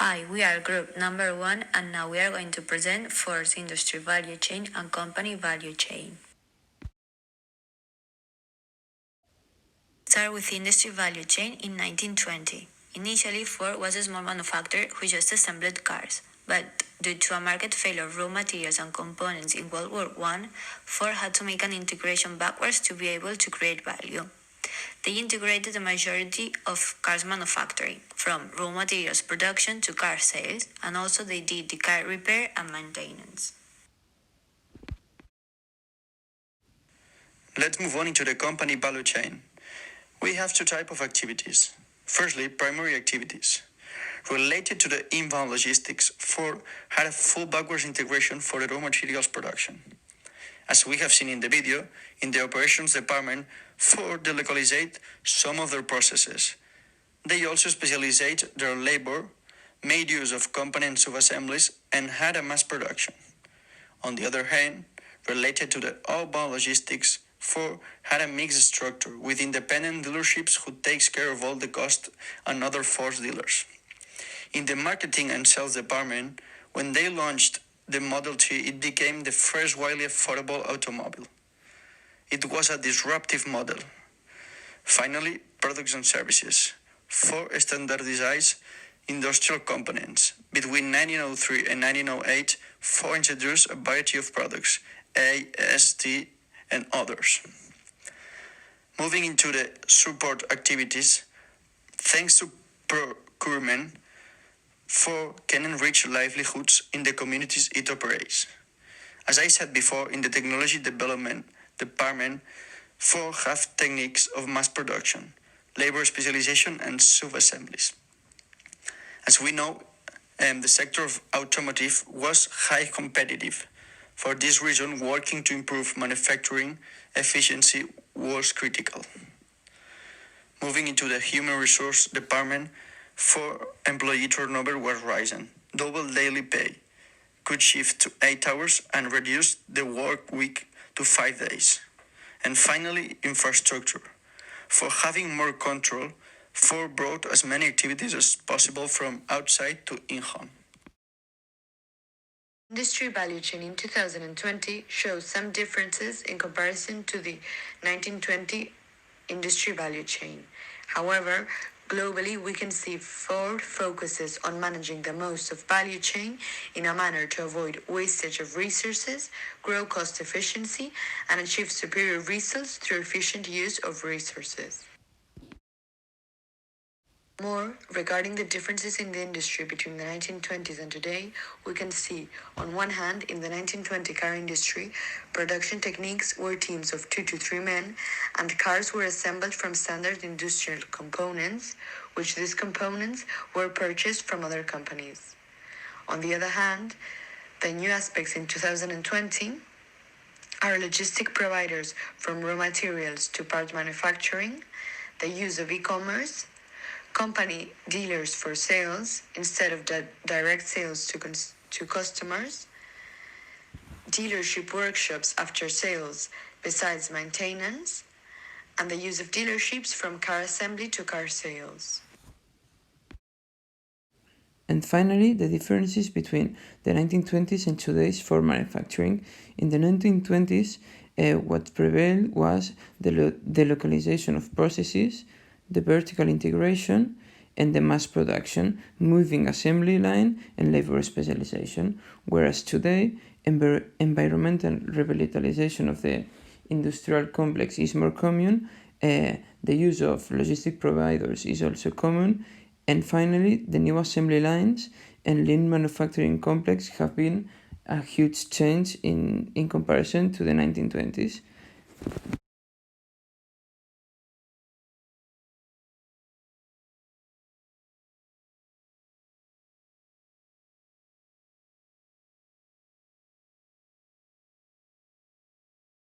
Hi, we are group number 1 and now we are going to present Ford's industry value chain and company value chain. Start with the industry value chain in 1920. Initially, Ford was a small manufacturer who just assembled cars, but due to a market failure of raw materials and components in World War I, Ford had to make an integration backwards to be able to create value. They integrated the majority of cars manufacturing, from raw materials production to car sales, and also they did the car repair and maintenance. Let's move on into the company value chain. We have two types of activities. Firstly, primary activities. Related to the inbound logistics, Ford had a full backwards integration for the raw materials production. As we have seen in the video, in the operations department, Ford delocalized some of their processes. They also specialized their labor, made use of component subassemblies, and had a mass production. On the other hand, related to the outbound logistics, Ford had a mixed structure with independent dealerships who takes care of all the cost and other Ford dealers. In the marketing and sales department, when they launched the Model T, it became the first widely affordable automobile. It was a disruptive model. Finally, products and services. Ford standardized industrial components. Between 1903 and 1908, Ford introduced a variety of products, A, S, T, and others. Moving into the support activities, thanks to procurement, Ford can enrich livelihoods in the communities it operates. As I said before, in the technology development department, Ford have techniques of mass production, labor specialization, and sub-assemblies. As we know, the sector of automotive was high competitive. For this reason, working to improve manufacturing efficiency was critical. Moving into the human resource department, for employee turnover was rising, double daily pay, could shift to 8 hours and reduce the work week to 5 days. And finally, infrastructure. For having more control, Ford brought as many activities as possible from outside to in-home. Industry value chain in 2020 shows some differences in comparison to the 1920 industry value chain. However, globally, we can see Ford focuses on managing the most of value chain in a manner to avoid wastage of resources, grow cost efficiency, and achieve superior results through efficient use of resources. More regarding the differences in the industry between the 1920s and today, we can see, on one hand, in the 1920 car industry, production techniques were teams of 2 to 3 men, and cars were assembled from standard industrial components, which these components were purchased from other companies. On the other hand, the new aspects in 2020 are logistic providers from raw materials to part manufacturing, the use of e-commerce, company dealers for sales instead of direct sales to customers, dealership workshops after sales besides maintenance, and the use of dealerships from car assembly to car sales. And finally, the differences between the 1920s and today's Ford manufacturing. In the 1920s, what prevailed was the localization of processes, the vertical integration, and the mass production, moving assembly line and labor specialization, whereas today, environmental revitalization of the industrial complex is more common, the use of logistic providers is also common, and finally, the new assembly lines and lean manufacturing complex have been a huge change in comparison to the 1920s.